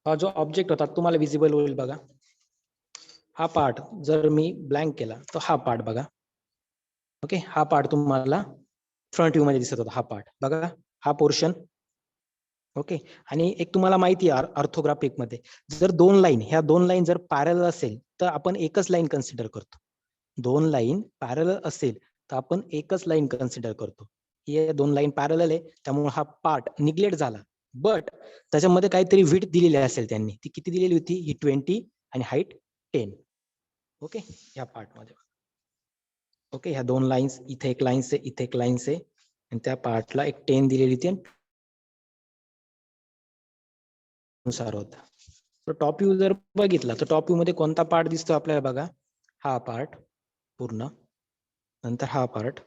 हा जो ऑब्जेक्ट होता तुम्हाला विजिबल होईल बघा. हा पार्ट जर मी ब्लँक केला तर हा पार्ट बघा. ओके, हा पार्ट तुम्हाला फ्रंट व्ह्यू मध्ये दिसत होता. हा पार्ट बघा, हा पोर्शन. ओके, आणि एक तुम्हाला माहिती आहे ऑर्थोग्राफिक मध्ये जर दोन लाईन, ह्या दोन लाईन जर पॅरलल असेल तर आपण एकच लाईन कन्सिडर करतो. दोन लाईन पॅरलल असेल तर आपण एकच लाईन कन्सिडर करतो. हे दोन लाईन पॅरलल आहे त्यामुळे हा पार्ट निग्लेक्ट झाला. बट त्याच्यामध्ये काहीतरी विड्थ दिलेली असेल त्यांनी, ती किती दिलेली होती? ही 20 आणि हाईट 10. ओके, ह्या पार्ट मध्ये. ओके, ह्या दोन लाईन्स, इथे एक लाईन्स आहे, इथे एक लाईन्स आहे, आणि त्या पार्टला एक 10 दिलेली होती नुसार होता. तर टॉप व्ह्यू जर बघितला तर टॉप व्ह्यू मध्ये कोणता पार्ट दिसतो आपल्याला बघा? हा पार्ट पूर्ण, नंतर हा पार्ट.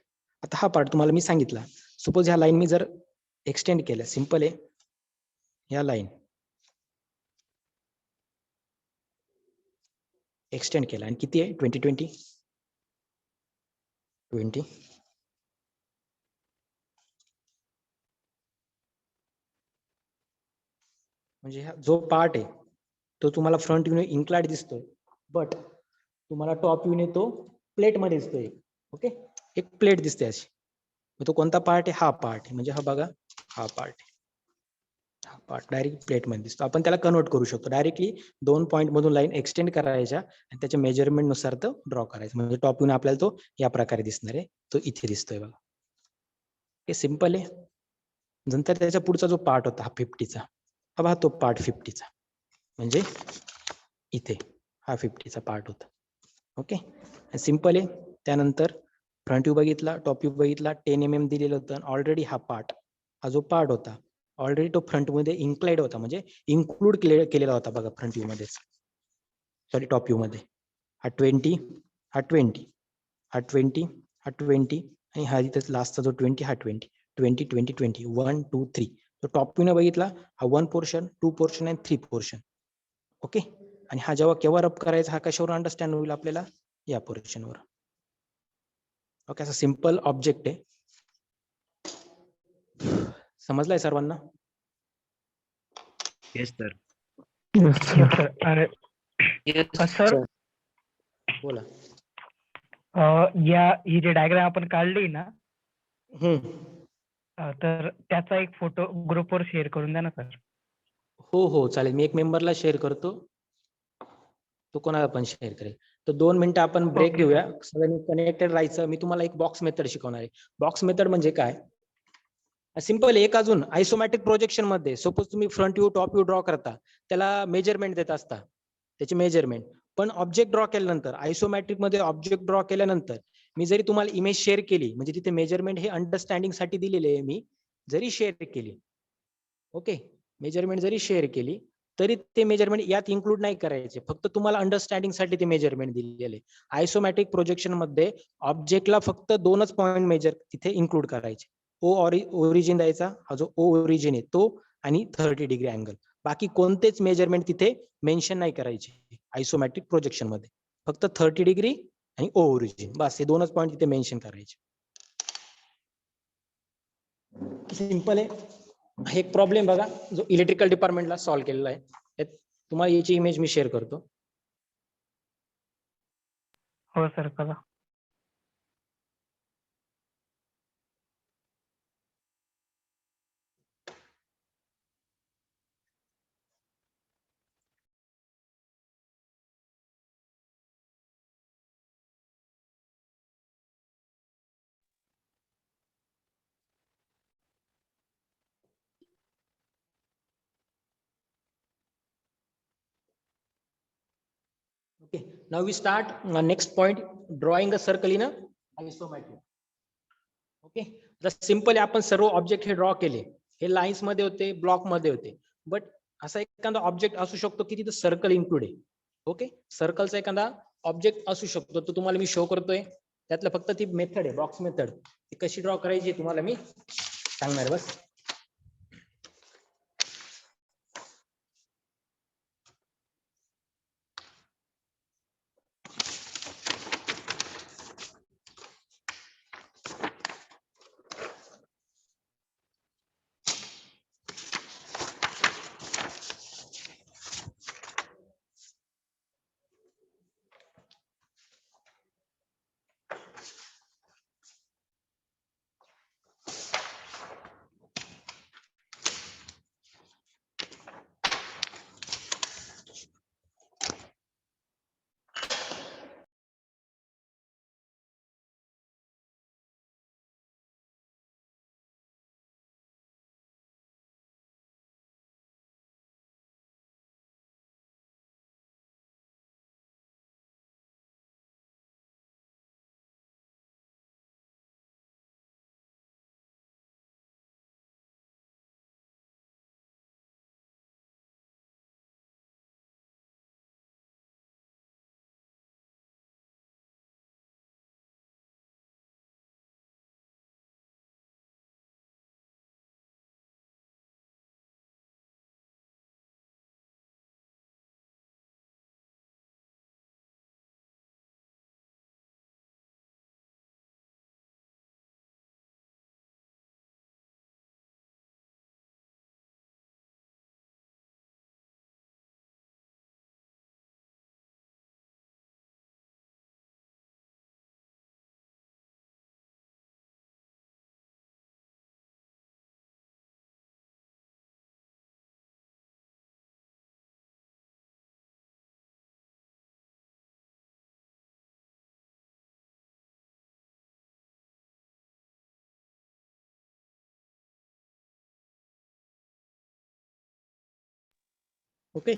आता हा पार्ट तुम्हाला मी सांगितला, सपोज ह्या लाईन मी जर एक्सटेंड केलं, सिंपल आहे, ह्या लाईन एक्सटेंड केला आणि किती आहे? 20 म्हणजे हा जो पार्ट आहे तो तुम्हाला फ्रंट व्ह्यूने इन्क्लाइड दिसतोय, बट तुम्हाला टॉप व्ह्यूने तो प्लेट मध्ये दिसतोय. ओके, एक प्लेट दिसते अशी. तो कोणता पार्ट आहे? हा पार्ट आहे. म्हणजे हा बघा, हा पार्ट आहे. हा पार्ट डायरेक्ट प्लेट मध्ये दिसतो. आपण त्याला कन्वर्ट करू शकतो डायरेक्टली. दोन पॉईंट मधून लाईन एक्सटेंड करायच्या आणि त्याच्या मेजरमेंट नुसार तो ड्रॉ करायचा. म्हणजे टॉप व्ह्यूने आपल्याला तो या प्रकारे दिसणार आहे. तो इथे दिसतोय बघा. हे सिंपल आहे. नंतर त्याच्या पुढचा जो पार्ट होता हा 50चा, हा बघा तो पार्ट 50चा, म्हणजे इथे हा 50चा पार्ट होता. ओके, सिंपल आहे. त्यानंतर फ्रंट व्ह्यू बघितला, टॉप व्ह्यू बघितला, 10 mm दिलेलं होतं. ऑलरेडी हा पार्ट, हा जो पार्ट होता ऑलरेडी तो फ्रंट मध्ये इन्क्लाइड होता, म्हणजे इन्क्लूड केलेला होता बघा फ्रंट व्ह्यू मध्ये, सॉरी टॉप व्ह्यू मध्ये. हा 20, हा 20, हा 20, हा 20, आणि हा इथे लास्टचा जो 20, हा 20, 20, 20, 20, 1 2 3. तो टॉप व्ह्यूने बघितला, हा 1 पोर्शन, 2 पोर्शन आणि 3 पोर्शन. ओके, आणि हा जेव्हा केव्हा रब करायचा, हा कशावर अंडरस्टँड होईल आपल्याला? या पोर्शनवर. ओके, असा सिंपल ऑब्जेक्ट आहे. समजलाय सर्वांना? Yes sir. अरे सर, बोला. ही जी डायग्राम आपण काढली ना, तर त्याचा एक फोटो ग्रुपवर शेअर करून द्या ना सर. हो हो चालेल, मी एक मेंबरला शेअर करतो, तो कोणाला पण शेअर करेल. तर 2 मिनिटं आपण ब्रेक Okay, घेऊया, सगळ्यांनी कनेक्टेड राहायचं. मी तुम्हाला एक बॉक्स मेथड शिकवणार आहे. बॉक्स मेथड म्हणजे काय? सिंपल. एक अजून आयसोमॅटिक प्रोजेक्शन मध्ये सपोज तुम्ही front view top view draw करता, त्याला मेजरमेंट देत असता, त्याची मेजरमेंट. पण ऑब्जेक्ट ड्रॉ केल्यानंतर, आयसोमॅट्रिक मध्ये ऑब्जेक्ट ड्रॉ केल्यानंतर मी जरी तुम्हाला इमेज शेअर केली, म्हणजे तिथे मेजरमेंट हे अंडरस्टँडिंग साठी दिलेले आहे, मी जरी शेअर केली, ओके, मेजरमेंट जरी शेअर केली तरी ते मेजरमेंट यात इन्क्लूड नाही करायचे, फक्त तुम्हाला अंडरस्टँडिंग साठी ते मेजरमेंट दिलेले. आयसोमॅटिक प्रोजेक्शन मध्ये ऑब्जेक्टला फक्त 2च पॉईंट मेजर तिथे इन्क्लूड करायचे. ओरिजिन द्यायचा, हा जो ओ ओरिजिन आहे तो, आणि 30 डिग्री अँगल. बाकी कोणतेच मेजरमेंट तिथे मेन्शन नाही करायचे आयसोमॅट्रिक प्रोजेक्शन मध्ये, फक्त 30 डिग्री आणि ओ ओरिजिन, बस हे 2च पॉईंट तिथे मेन्शन करायचे. सिंपल आहे. एक प्रॉब्लेम बघा जो इलेक्ट्रिकल डिपार्टमेंटला सॉल्व्ह केलेला आहे, तुम्हाला याची इमेज मी शेअर करतो. हो सर, करा. Okay, now we start next point, drawing a circle in a isometric. Okay, तर सिंपल आपण सर्व ऑब्जेक्ट हे ड्रॉ केले, हे लाईन्स मध्ये होते, ब्लॉक मध्ये होते, बट असा एखादा ऑब्जेक्ट असू शकतो की तिथे सर्कल इन्क्लूड आहे. ओके, सर्कलचा एखादा ऑब्जेक्ट असू शकतो, तो तुम्हाला मी शो करतोय. त्यातलं फक्त ती मेथड आहे, बॉक्स मेथड, ती कशी ड्रॉ करायची तुम्हाला मी सांगणार. बस ओके.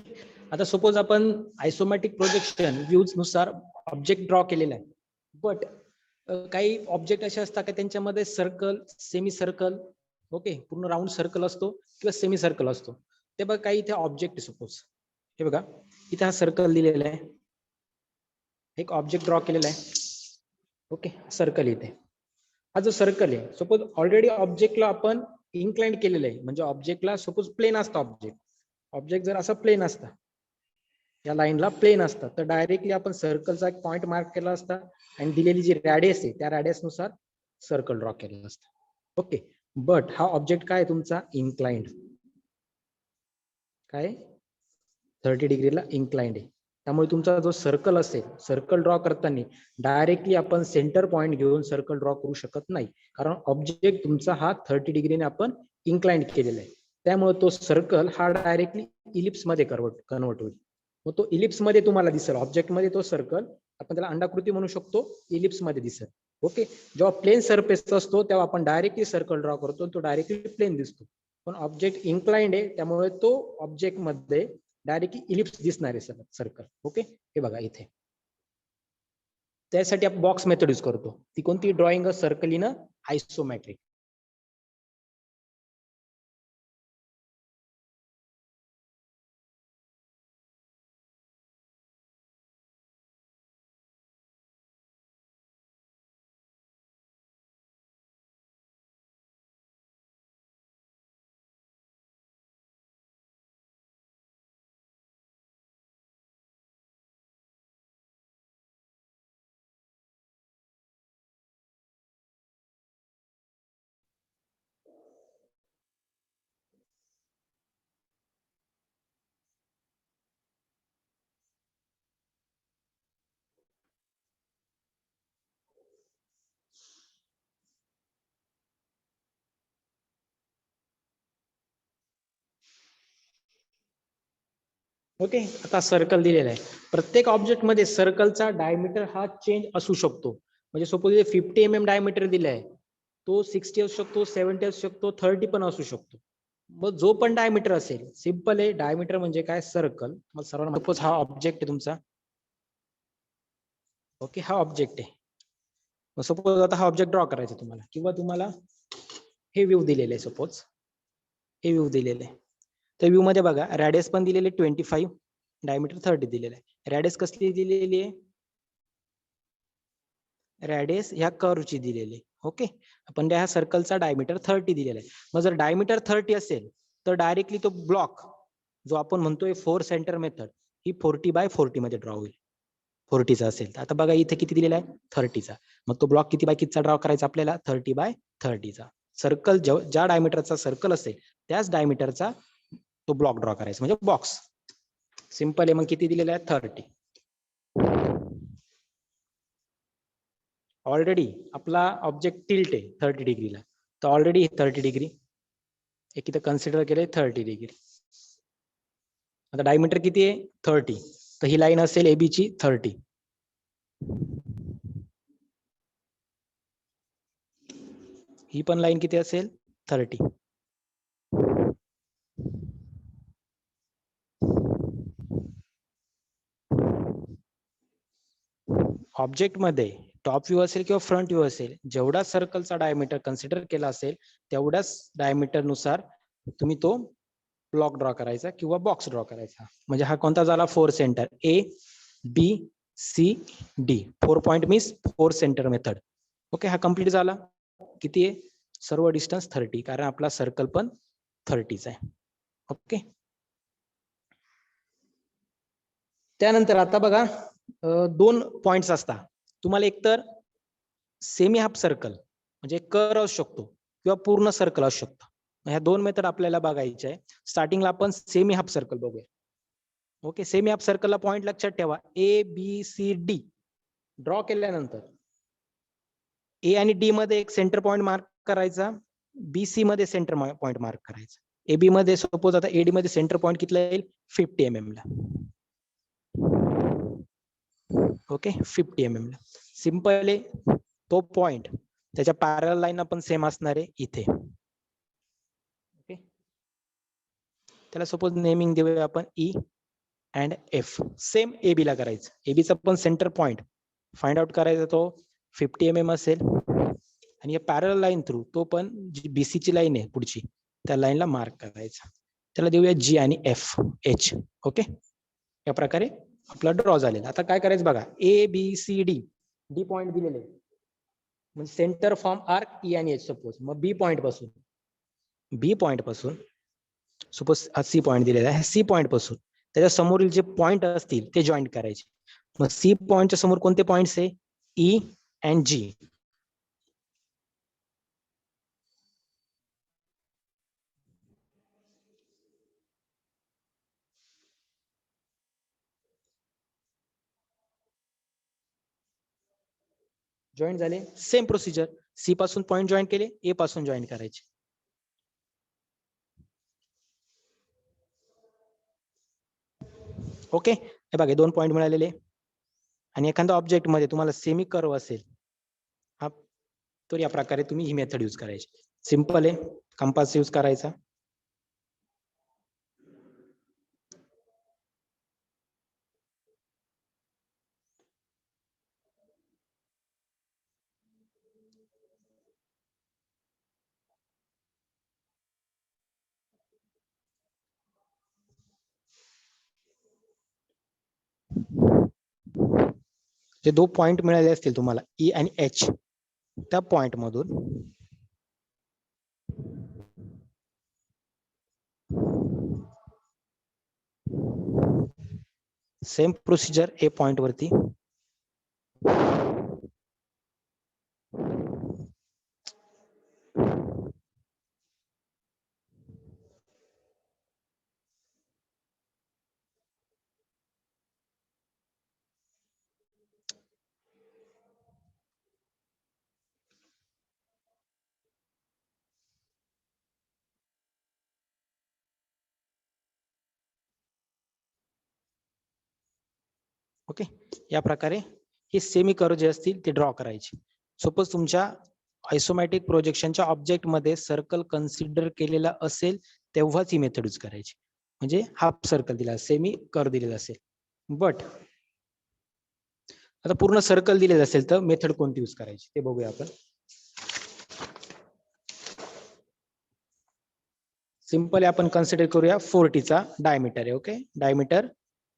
आता सपोज आपण आयसोमॅटिक प्रोजेक्शन व्ह्यूज नुसार ऑब्जेक्ट ड्रॉ केलेला आहे, बट काही ऑब्जेक्ट असे असतात की त्यांच्यामध्ये सर्कल, सेमी सर्कल, ओके, पूर्ण राऊंड सर्कल असतो किंवा सेमी सर्कल असतो. ते बघा काही इथे ऑब्जेक्ट सपोज हे बघा इथे हा सर्कल दिलेला आहे, एक ऑब्जेक्ट ड्रॉ केलेला आहे. ओके, सर्कल इथे हा जो सर्कल आहे, सपोज ऑलरेडी ऑब्जेक्टला आपण इन्क्लाइंड केलेलं आहे, म्हणजे ऑब्जेक्टला सपोज प्लेन असतं ऑब्जेक्ट जर असं प्लेन असता, या लाईनला प्लेन असतात, तर डायरेक्टली आपण सर्कलचा एक पॉईंट मार्क केला असता आणि दिलेली जी रॅडियस आहे त्या रॅडियस नुसार सर्कल ड्रॉ केलेला असता. ओके, बट हा ऑब्जेक्ट काय तुमचा इन्क्लाइंड, काय 30 डिग्रीला इन्क्लाइंड आहे, त्यामुळे तुमचा जो सर्कल असेल, सर्कल ड्रॉ करताना डायरेक्टली आपण सेंटर पॉईंट घेऊन सर्कल ड्रॉ करू शकत नाही, कारण ऑब्जेक्ट तुमचा हा 30 डिग्रीने आपण इन्क्लाइंड केलेला आहे. त्यामुळे तो सर्कल हा डायरेक्टली इलिप्स मध्ये कन्वर्ट होईल. मग तो इलिप्स मध्ये तुम्हाला दिसेल, ऑब्जेक्ट मध्ये तो सर्कल आपण त्याला अंडाकृती म्हणू शकतो, इलिप्स मध्ये दिसेल. ओके, जेव्हा प्लेन सरफेस असतो तेव्हा आपण डायरेक्टली सर्कल ड्रॉ करतो, तो डायरेक्टली प्लेन दिसतो. पण ऑब्जेक्ट इन्क्लाइंड आहे त्यामुळे तो ऑब्जेक्ट मध्ये डायरेक्टली इलिप्स दिसणार आहे सर्कल. ओके, हे बघा इथे त्यासाठी आपण बॉक्स मेथड यूज करतो. ती कोणती? Drawing a circle in a isometric. Okay, आता सर्कल दिलेला आहे. प्रत्येक ऑब्जेक्ट मध्ये सर्कलचा डायमीटर हा चेंज असू शकतो. म्हणजे सपोज 50 mm डायमीटर दिला आहे, तो 60 असू शकतो, 70 असू शकतो, 30 पण असू शकतो. मग जो पण डायमीटर असेल, सिंपल आहे, डायमीटर म्हणजे काय? सर्कल. मग सर्वांना सपोज हा ऑब्जेक्ट आहे तुमचा. ओके, हा ऑब्जेक्ट आहे. मग सपोज आता हा ऑब्जेक्ट ड्रॉ करायचा तुम्हाला, किंवा तुम्हाला हे व्ह्यू दिलेले आहे, सपोज हे व्ह्यू दिलेले आहे. तर व्ह्यू मध्ये बघा रॅडियस पण दिलेले 25, डायमीटर 30 दिलेलं आहे. रॅडियस कसली दिलेली आहे? रॅडियस ह्या कर्वची दिलेली आहे. ओके, आपण ह्या सर्कलचा डायमीटर 30 दिलेला आहे. मग जर डायमीटर 30 असेल तर डायरेक्टली तो ब्लॉक जो आपण म्हणतोय 4 सेंटर मेथड, ही 40x40 मध्ये ड्रॉ होईल. 40चा असेल तर आता बघा इथे किती दिलेला आहे? 30चा. मग तो ब्लॉक किती बाय कितीचा ड्रॉ करायचा आपल्याला? 30x30चा. सर्कल ज्या डायमीटरचा सर्कल असेल त्याच डायमीटरचा तो ब्लॉक ड्रॉ करायचा, म्हणजे बॉक्स. सिंपल आहे. मग किती दिलेला आहे? 30. ऑलरेडी आपला ऑब्जेक्ट टिल्ट आहे 30 डिग्रीला, तर ऑलरेडी 30 डिग्री एक इथं कन्सिडर केलंय 30 डिग्री. आता डायमीटर किती आहे? 30. तर ही लाईन असेल एबी ची 30. ही पण लाईन किती असेल? 30. ऑब्जेक्ट मध्ये टॉप व्ह्यू असेल किंवा फ्रंट व्ह्यू असेल, जेवढा सर्कलचा डायमीटर कन्सिडर केला असेल तेवढ्याच डायमीटर नुसार तुम्ही तो ब्लॉक ड्रॉ करायचा किंवा बॉक्स ड्रॉ करायचा. म्हणजे हा कोणता झाला? 4 centre, A B C D. 4 point means 4 centre method. Okay, हा कम्प्लीट झाला. किती आहे? सर्व डिस्टन्स 30, कारण आपला सर्कल पण 30च आहे. ओके, त्यानंतर आता बघा 2 पॉइंट्स असतात. तुम्हाला एकतर सेमी हाफ सर्कल म्हणजे कर्व असू शकतो किंवा पूर्ण सर्कल असू शकतो. ह्या 2 मेथड आपल्याला बघायचे आहे. स्टार्टिंगला आपण सेमी हाफ सर्कल बघूया. ओके, सेमी हाफ सर्कलला पॉइंट लक्षात ठेवा, A B C D draw केल्यानंतर ए आणि डी मध्ये एक सेंटर पॉइंट मार्क करायचा, बी सी मध्ये सेंटर पॉइंट मार्क करायचा. ए बी मध्ये सपोज आता एडी मध्ये सेंटर पॉइंट किती येईल? 50 mm ला. ओके, 50 mm ला. सिंपल आहे. तो पॉइंट त्याच्या पॅरल लाईन पण सेम असणार आहे इथे. ओके, त्याला सपोज नेमिंग देऊया आपण E and F. Same A B ला करायचं. ए बी चा पण सेंटर पॉइंट फाइंड आउट करायचा, तो 50 mm असेल आणि या पॅरल लाईन थ्रू तो पण जी बीसी ची लाईन आहे पुढची त्या लाईनला मार्क करायचा. त्याला देऊया जी आणि एफ एच. ओके, या प्रकारे आपला ड्रॉ झालेला. आता काय करायचं बघा, A B C D, D point दिलेले म्हणजे सेंटर फॉर्म आर्क ई आणि एच. सपोज मग बी पॉइंट पासून सपोज सी पॉइंट दिलेला आहे, सी पॉइंट पासून त्याच्या समोरील जे पॉइंट असतील ते जॉईंट करायचे. मग सी पॉइंटच्या समोर कोणते पॉइंट्स आहे, ई अँड जी. जॉईंट झाले. सेम प्रोसिजर, सी पासून पॉइंट जॉईन केले, ए पासून जॉईन करायचे. ओके, हे बघा 2 पॉइंट मिळालेले. आणि एखाद्या ऑब्जेक्ट मध्ये तुम्हाला सेमी कर्व असेल हा, तर या प्रकारे तुम्ही ही मेथड यूज करायची. सिंपल आहे, कंपास यूज करायचा. जे 2 पॉइंट मिळाले असतील तुम्हाला ई आणि एच, त्या पॉइंट मधून सेम प्रोसिजर ए पॉइंट वरती ओके, या प्रकारे हे सेमी कर्व जे असतील ते ड्रॉ करायचे. सपोज तुमच्या आयसोमॅटिक प्रोजेक्शनच्या ऑब्जेक्ट मध्ये सर्कल कन्सिडर केलेला असेल तेव्हाच ही मेथड यूज करायची. म्हणजे हाफ सर्कल दिला, सेमी कर्व दिलेला असेल. बट आता पूर्ण सर्कल दिलेलं असेल तर मेथड कोणती यूज करायची ते बघूया आपण. सिंपल आपण कन्सिडर करूया 4t चा डायमीटर आहे. ओके, डायमीटर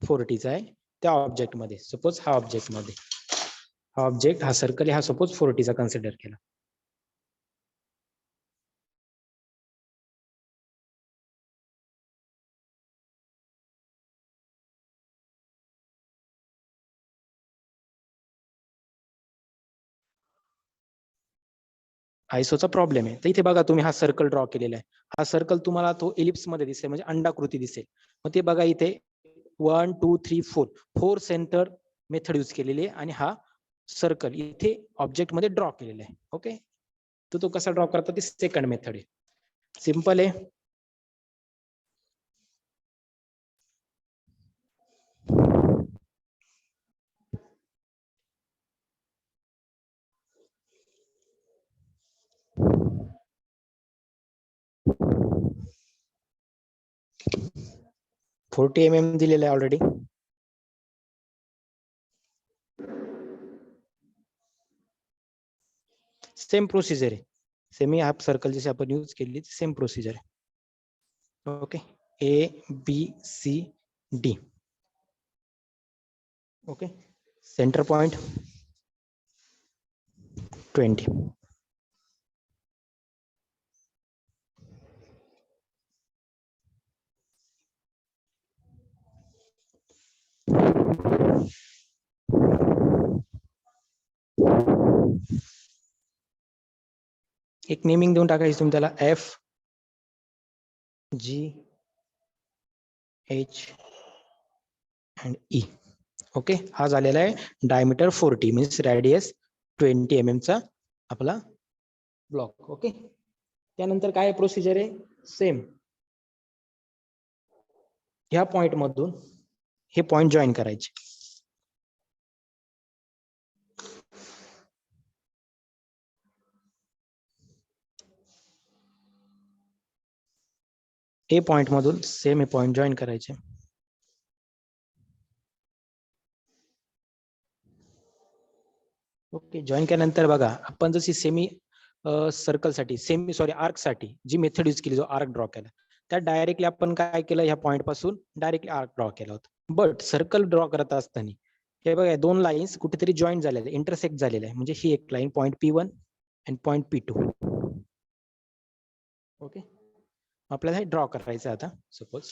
4t चा आहे त्या ऑब्जेक्ट मध्ये. सपोज हा ऑब्जेक्ट मध्ये हा ऑब्जेक्ट हा सर्कल आहे, हा सपोज 4t चा कन्सिडर केला. आयसोचा प्रॉब्लेम आहे तर इथे बघा तुम्ही हा सर्कल ड्रॉ केलेला आहे. हा सर्कल तुम्हाला तो एलिप्स मध्ये दिसेल म्हणजे अंडाकृती दिसेल. मग ते बघा इथे 1 2 3 4 4 सेंटर मेथड यूज केलेली आहे आणि हा सर्कल इथे ऑब्जेक्ट मध्ये ड्रॉ केलेला आहे. ओके, तर तो कसा ड्रॉ करता ती सेकंड मेथड आहे. सिंपल आहे. फोर्टी mm दिलेलं आहे ऑलरेडी. सेम प्रोसिजर आहे, सेमी हाफ सर्कल जशी आपण यूज केली सेम प्रोसिजर आहे. Okay, A B C D. Okay, centre point 20. एक नेमिंग देऊन टाकायची तुम्ही त्याला F G H and E. Okay, हा झालेला आहे डायमीटर 40 म्हणजे रेडियस 20 mm चा आपला ब्लॉक. ओके, त्यानंतर काय प्रोसिजर आहे, सेम ह्या पॉइंट मधून हे पॉइंट जॉईन करायचे. ए पॉइंट मधून सेम ए पॉइंट जॉईन करायचे. ओके, जॉईन केल्यानंतर बघा आपण जशी सेमी सर्कल साठी आर्क साठी जी मेथड यूज केली, जो आर्क ड्रॉ केला, त्यात डायरेक्टली आपण काय केलं, ह्या पॉइंट पासून डायरेक्टली आर्क ड्रॉ केला होता. बट सर्कल ड्रॉ करत असताना हे बघा दोन लाईन्स कुठेतरी जॉईन झालेल्या, इंटरसेक्ट झालेल्या आहे. म्हणजे ही एक लाईन पॉइंट P1 आणि पॉइंट P2. ओके, आपल्याला हे ड्रॉ करायचं आता. Suppose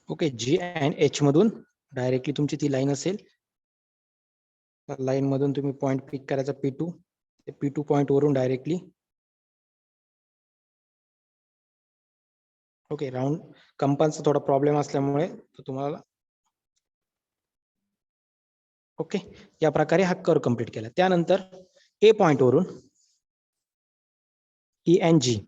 okay, G and H मधून डायरेक्टली तुमची ती लाईन असेल. लाईन मधून तुम्ही पॉइंट पिक करायचा P2. P2 पॉइंट वरून डायरेक्टली ओके, राऊंड कंपासचा थोडा प्रॉब्लेम असल्यामुळे तुम्हाला ओके या प्रकारे हा कर्व कंप्लीट केला. त्यानंतर ए पॉइंट वरून E and G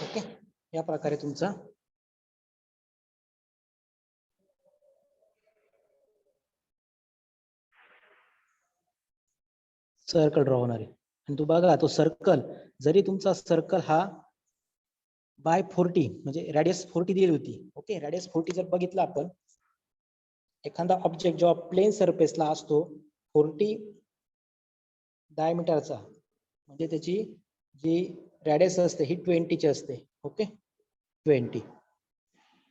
ओके, या प्रकारे तुमचा सर्कल ड्रॉ होणार आहे. आणि तू बघा तो सर्कल, जरी तुमचा सर्कल हा बाय 40 म्हणजे रॅडियस 40 दिली होती. ओके, रॅडियस 40 जर बघितलं आपण, एखादा ऑब्जेक्ट जेव्हा प्लेन सरफेसला असतो 40 डायमीटरचा, म्हणजे त्याची जी रॅडियस असते ही 20 ची असते. ओके, 20.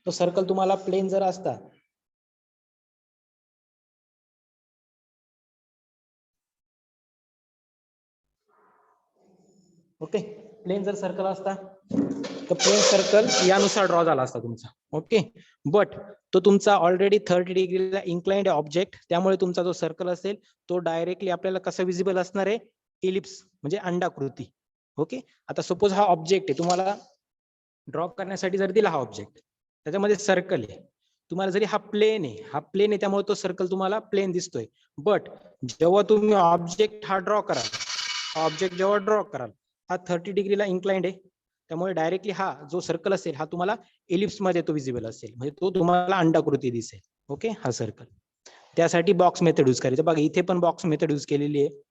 तो सर्कल तुम्हाला प्लेन जर असता, ओके, प्लेन जर सर्कल असता तर प्लेन सर्कल यानुसार ड्रॉ झाला असता तुमचा. ओके, बट तो तुमचा ऑलरेडी 30 डिग्रीला इन्क्लाइंड ऑब्जेक्ट, त्यामुळे तुमचा जो सर्कल असेल तो डायरेक्टली आपल्याला कसा विजिबल असणार आहे, इलिप्स म्हणजे अंडाकृती. ओके, आता सपोज हा ऑब्जेक्ट आहे, तुम्हाला ड्रॉ करण्यासाठी जर दिला हा ऑब्जेक्ट, त्याच्यामध्ये सर्कल आहे, तुम्हाला जरी हा प्लेन आहे त्यामुळे तो सर्कल तुम्हाला प्लेन दिसतोय. बट जेव्हा तुम्ही ऑब्जेक्ट हा ड्रॉ कराल, हा 30 डिग्रीला इन्क्लाइंड आहे, त्यामुळे डायरेक्टली हा जो सर्कल असेल हा तुम्हाला एलिप्स मध्ये तो विजिबल असेल, म्हणजे तो तुम्हाला अंडाकृती दिसेल. ओके, हा सर्कल. त्यासाठी बॉक्स मेथड यूज करायचं. बघा इथे पण बॉक्स मेथड यूज केलेली आहे.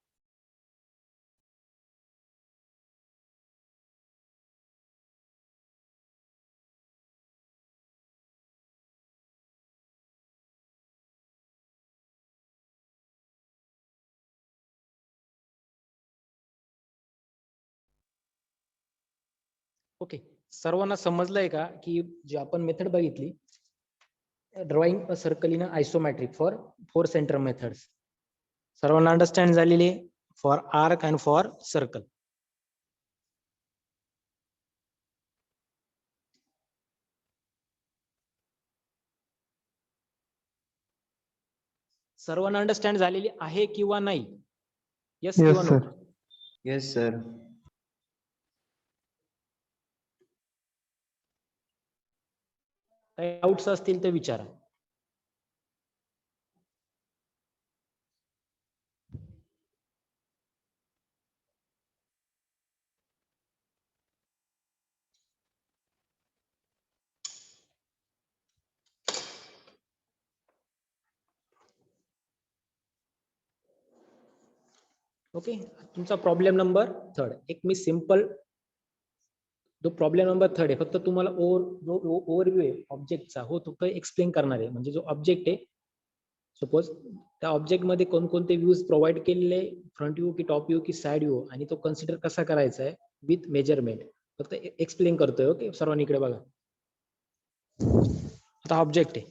ओके, सर्वांना समजलंय का की जी आपण मेथड बघितली, drawing a circle in isometric for 4 centre methods, सर्वांना अंडरस्टँड झालेली आहे for arc and for circle. सर्वांना अंडरस्टँड झालेली आहे किंवा नाही? येस किंवा नो? Yes sir. काही डाऊट्स असतील तर विचारा. ओके, तुमचा प्रॉब्लेम नंबर 3. एक मी सिंपल जो प्रॉब्लेम नंबर 3 आहे फक्त तुम्हाला ओव्हरव्ह्यू आहे ऑब्जेक्टचा हो तो एक्सप्लेन करणार आहे. म्हणजे जो ऑब्जेक्ट आहे सपोज त्या ऑब्जेक्ट मध्ये कोणकोणते व्ह्यूज प्रोव्हाइड केलेले, फ्रंट व्ह्यू की टॉप व्ह्यू की साइड व्ह्यू, आणि तो कन्सिडर कसा करायचा आहे विथ मेजरमेंट, फक्त एक्सप्लेन करतोय. ओके, सर्वांनी इकडे बघा. आता ऑब्जेक्ट आहे.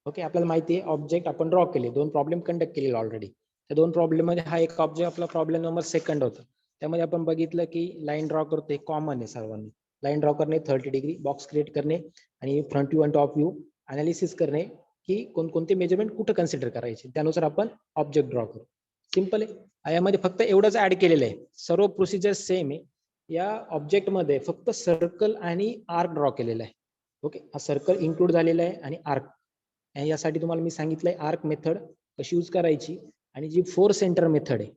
ओके, आपल्याला माहिती आहे ऑब्जेक्ट आपण ड्रॉ केले, 2 प्रॉब्लेम कंडक्ट केलेले ऑलरेडी. त्या 2 प्रॉब्लेम मध्ये हा एक ऑब्जेक्ट आपला प्रॉब्लेम नंबर 2 होता. त्यामध्ये आपण बघितलं की लाईन ड्रॉ करतोय, कॉमन आहे सर्वांनी. लाईन ड्रॉ करणे, 30 डिग्री बॉक्स क्रिएट करणे, आणि फ्रंट व्ह्यू आणि टॉप व्ह्यू अनालिसिस करणे की कोणकोणते मेजरमेंट कुठं कन्सिडर करायचे, त्यानुसार आपण ऑब्जेक्ट ड्रॉ करू. सिंपल आहे. यामध्ये फक्त एवढंच ऍड केलेलं आहे, सर्व प्रोसिजर सेम आहे. या ऑब्जेक्ट मध्ये फक्त सर्कल आणि आर्क ड्रॉ केलेला आहे. ओके, हा सर्कल इन्क्लूड झालेला आहे आणि आर्क. आणि यासाठी तुम्हाला मी सांगितलंय आर्क मेथड कशी यूज करायची, आणि जी 4 सेंटर मेथड आहे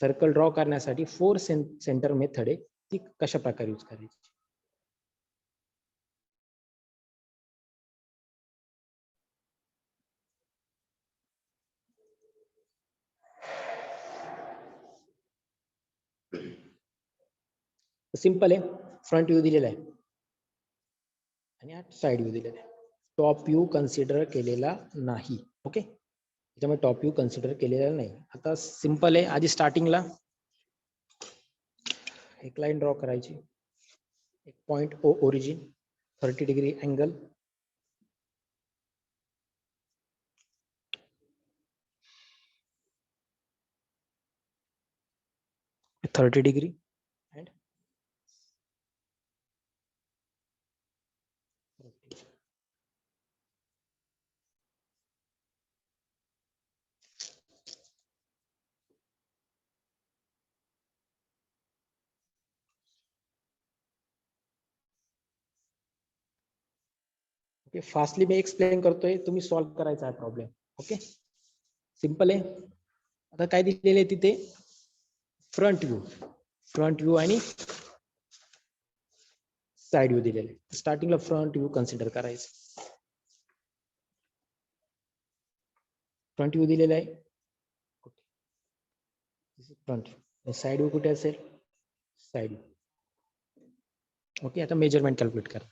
सर्कल ड्रॉ करण्यासाठी, 4 सेंटर मेथड आहे ती कशा प्रकारे यूज करायची. सिंपल आहे. फ्रंट व्ह्यू दिलेला आहे आणि साइड व्ह्यू दिलेला आहे. टॉप व्ह्यू कन्सिडर केलेला नाही. ओके, त्याच्यामुळे टॉप व्ह्यू कन्सिडर केलेला नाही. आता सिंपल आहे, आधी स्टार्टिंगला एक लाईन ड्रॉ करायची, एक point O origin, 30 degree angle, degree and okay, fastly मी एक्सप्लेन करतोय, तुम्ही सॉल्व्ह करायचा आहे प्रॉब्लेम. ओके, सिंपल आहे. आता काय दिलेले आहे तिथे, फ्रंट व्ह्यू आणि साइड व्ह्यू दिलेले आहे. स्टार्टिंगला फ्रंट व्ह्यू कन्सिडर करायचं. फ्रंट व्ह्यू दिलेला आहे, फ्रंट. साइड व्ह्यू कुठे असेल, साइड व्ह्यू. ओके, आता मेजरमेंट कॅल्क्युलेट करा.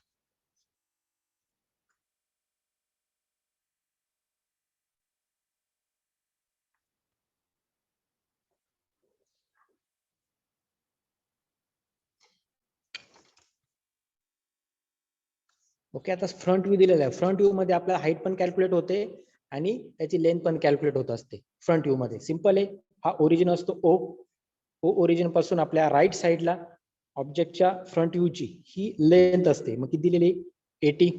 ओके, आता फ्रंट व्ह्यू दिलेला आहे. फ्रंट व्ह्यू मध्ये आपल्याला हाईट पण कॅल्क्युलेट होते आणि त्याची लेंथ पण कॅल्क्युलेट होत असते फ्रंट व्ह्यू मध्ये. सिंपल आहे. हा ओरिजिन असतो ओ ओरिजिन पासून आपल्या राईट साईडला ऑब्जेक्टच्या फ्रंट व्ह्यूची ही लेंथ असते. मग किती दिलेली, 80.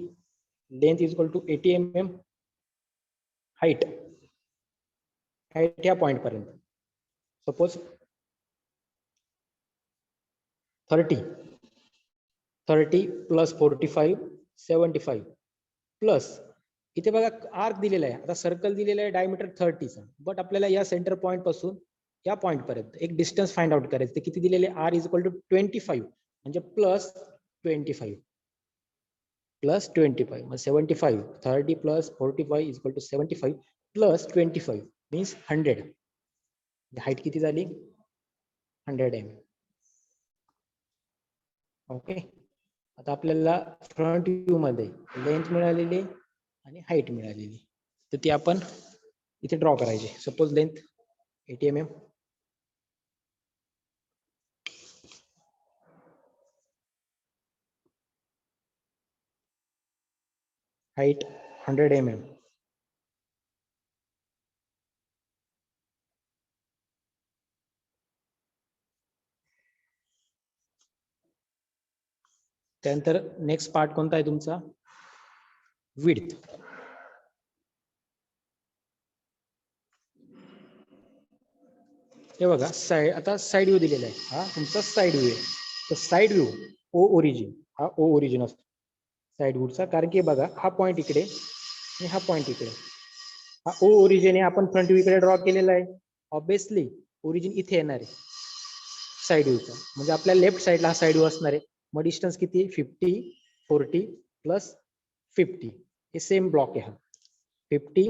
Length is equal to 80 mm. Height या पॉइंट पर्यंत सपोज 30 प्लस 45 75 प्लस इथे बघा आर्क दिलेला आहे. आता सर्कल दिलेला आहे डायमीटर 30 चा, बट आपल्याला या सेंटर पॉइंट पासून या पॉइंट पर्यंत एक डिस्टन्स फाइंड आउट करायचं. ते किती दिलेले, आर इज इक्वल टू 25 म्हणजे प्लस 25 प्लस 25 मग 75. 30 plus 45 is equal to 75 plus 25 means 100. Height किती झाली, 100 mm. ओके, आता आपल्याला फ्रंट व्ह्यू मध्ये लेंथ मिळालेली आणि हाईट मिळालेली, तर ती आपण इथे ड्रॉ करायची. Suppose length 80 mm, height 100 mm. त्यानंतर नेक्स्ट पार्ट कोणता आहे तुमचा, विड्थ. हे बघा साइड, आता साइड व्ह्यू दिलेला आहे, हा तुमचा साइड व्ह्यू आहे. तर साइड व्ह्यू ओ ओरिजिन, हा ओ ओरिजिन असतो साइड व्ह्यूचा, कारण की बघा हा पॉइंट इकडे आणि हा पॉइंट इकडे, हा ओ ओरिजिन आहे. आपण फ्रंट व्ह्यू कडे ड्रॉ केलेला आहे. ऑब्विसली ओरिजिन इथे येणार आहे साइड व्ह्यूचा, म्हणजे आपल्या लेफ्ट साइडला हा साइड व्ह्यू असणार आहे. मग डिस्टन्स किती, 50 40 प्लस 50, हे सेम ब्लॉक आहे हा. 50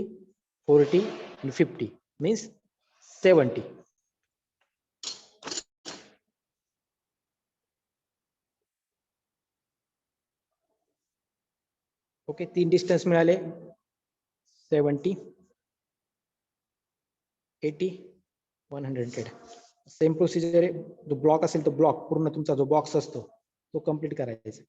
40 आणि 50 मीन्स 70. ओके, 3 डिस्टन्स मिळाले, 70, 80, 100. सेम प्रोसिजर आहे. जो ब्लॉक असेल तो ब्लॉक पूर्ण तुमचा जो बॉक्स असतो तो कम्प्लीट करायचा.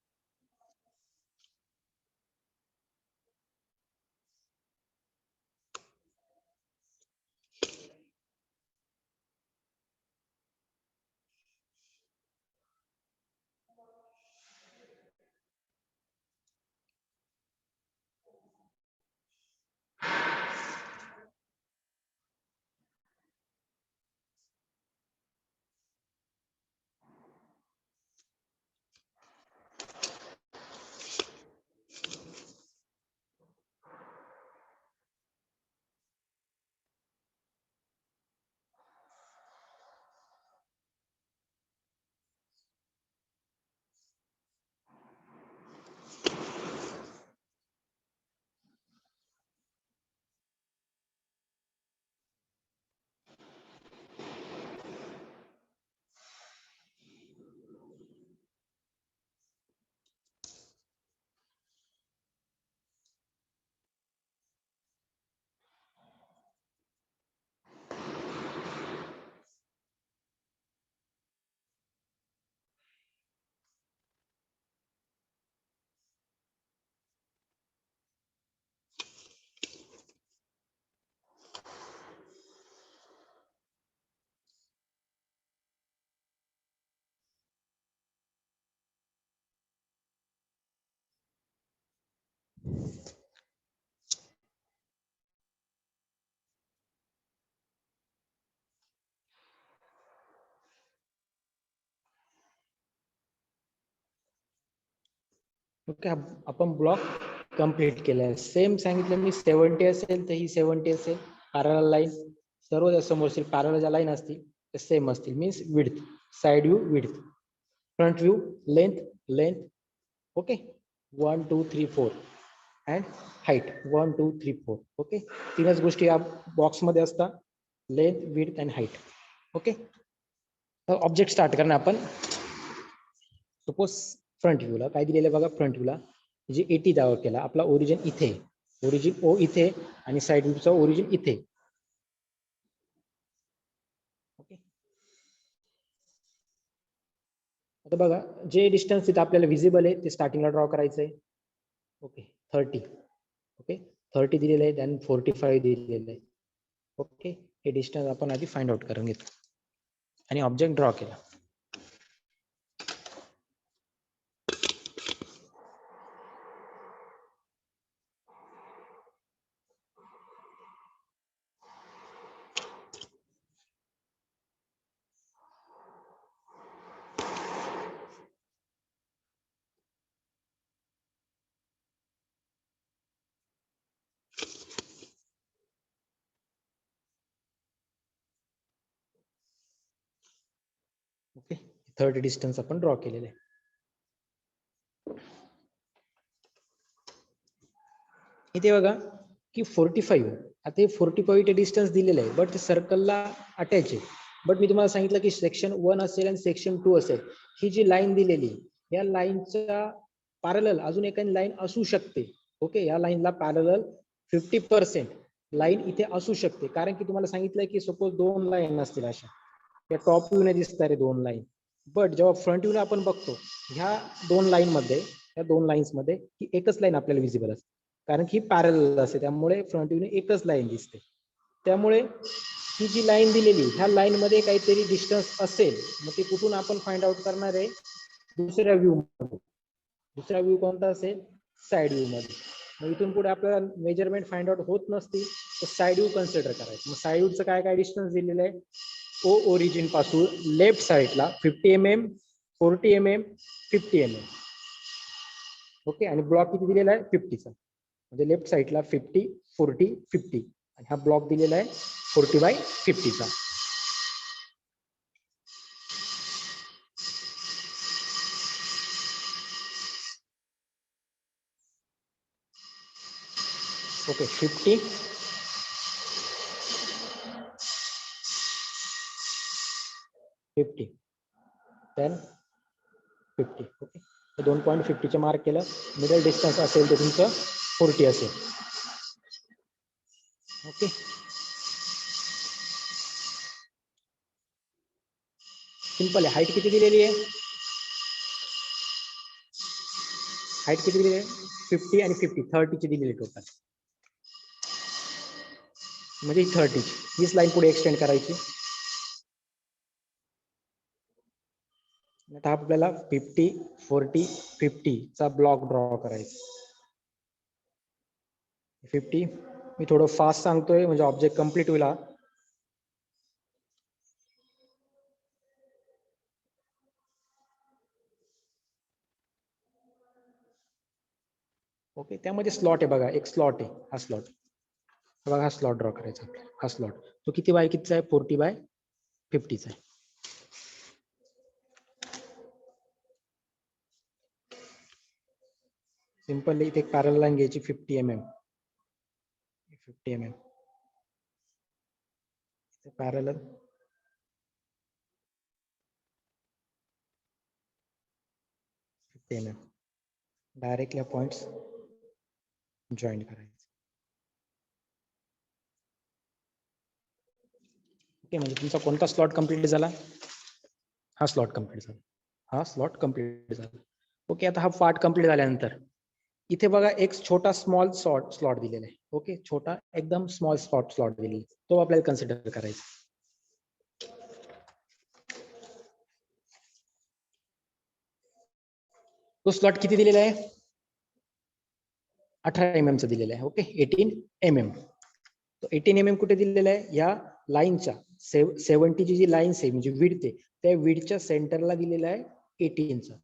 ओके, आपण ब्लॉक कंप्लीट केलाय. सेम सांगितलं मी, 70 असेल तर ही 70 असेल, पॅरलल लाईन. सर्व समोरची पॅरलल ज्या लाईन असतील ते सेम असतील, means width, side view width, front view length length. Okay, 1 2 3 4 and height 1 2 3 4. Okay, तीनच गोष्टी या बॉक्समध्ये असतात, length width and height. Okay, तर ऑब्जेक्ट स्टार्ट करणार आपण. सपोज फ्रंट व्ह्यूला काय दिलेलं आहे बघा, फ्रंट व्ह्यूला जे 80 दावा केला, आपला ओरिजिन इथे, ओरिजिन ओ इथे आणि साइड व्ह्यूचा ओरिजिन इथे. ओके, आता बघा जे डिस्टन्स तिथे आपल्याला विजिबल आहे ते स्टार्टिंगला ड्रॉ करायचं आहे. ओके, 30. ओके, 30 दिलेलं आहे, देन 45 दिलेलं आहे. ओके, हे डिस्टन्स आपण आधी फाइंड आउट करून घेतो आणि ऑब्जेक्ट ड्रॉ केला. ओके, 30 डिस्टन्स आपण ड्रॉ केलेलं आहे. इथे बघा की 45, आता हे 45 डिस्टन्स दिलेलं आहे, बट सर्कलला अटॅच आहे. बट मी तुम्हाला सांगितलं की सेक्शन 1 असेल आणि सेक्शन 2 असेल. ही जी लाईन दिलेली, या लाईनच्या पॅरलल अजून एखादी लाईन असू शकते. ओके, या लाईनला पॅरलल 50% लाईन इथे असू शकते, कारण की तुम्हाला सांगितलंय की सपोज 2 लाईन असतील अशा, या टॉप व्ह्यूने दिसतात रे 2 लाईन. बट जेव्हा फ्रंट व्ह्यूने आपण बघतो, ह्या 2 लाईन मध्ये, या 2 लाईन्स मध्ये ही एकच लाईन आपल्याला विजिबल असते, कारण की पॅरलल असते, त्यामुळे फ्रंट व्ह्यूने एकच लाईन दिसते. त्यामुळे ही जी लाईन दिलेली, ह्या लाईन मध्ये काहीतरी डिस्टन्स असेल, मग ते कुठून आपण फाइंड आउट करणार आहे, दुसऱ्या व्ह्यू मध्ये. दुसरा व्ह्यू कोणता असेल, साइड व्ह्यू मध्ये. मग इथून पुढे आपल्याला मेजरमेंट फाइंड आउट होत नसतील तर साइड व्ह्यू कन्सिडर करायचं. मग साइड व्ह्यूचं काय काय डिस्टन्स दिलेलं आहे, ओ ओरिजिन पासून लेफ्ट साइडला 50 mm, 40 mm, 50 mm. ओके, आणि ब्लॉक किती दिलेला आहे, 50चा, म्हणजे लेफ्ट साइडला 50 40 50, आणि हा ब्लॉक दिलेला आहे 40/50चा. Okay, 50 50 then 50. ओके, 2.50 मार्क केलं. मिडल डिस्टन्स असेल ते तुमचं 40 असेल. ओके. सिंपल आहे. हाईट किती दिलेली आहे? हाईट किती दिलेली आहे? 50 आणि 50 30 ची दिलेली टोटल. म्हणजे 30 हीच लाईन पुढे एक्सटेंड करायची. आता आपल्याला 50 40 50 चा ब्लॉक ड्रॉ करायचा. 50 मी थोडं फास्ट सांगतोय म्हणजे ऑब्जेक्ट कम्प्लीट होईल. ओके. त्यामध्ये स्लॉट आहे बघा, एक स्लॉट आहे, हा स्लॉट बघा, हा स्लॉट ड्रॉ करायचा आपल्याला. हा स्लॉट तो किती बाय कितीचा आहे? 40 बाय 50चा आहे. सिंपल इथे एक पॅरल लाईन घ्यायची 50 mm. 50 mm पॅरल डायरेक्टली पॉइंट्स जॉईन करायचे. ओके. म्हणजे तुमचा कोणता स्लॉट कंप्लीट झाला? हा स्लॉट कंप्लीट झाला. हा स्लॉट कंप्लीट झाला. ओके. आता हा पार्ट कंप्लीट झाल्यानंतर इथे बघा एक छोटा स्मॉल स्लॉट दिलेला आहे. ओके. छोटा एकदम स्मॉल स्लॉट दिलेला आहे. तो आपल्याला कन्सिडर करायचा. तो स्लॉट किती दिलेला आहे? 18 mm चा दिलेला आहे. ओके. 18 mm. तो 18 mm कुठे दिलेला आहे? या लाईनच्या 70 ची जी लाईन आहे म्हणजे विड्थ आहे त्या विड्थच्या सेंटरला दिलेला आहे 18 चा.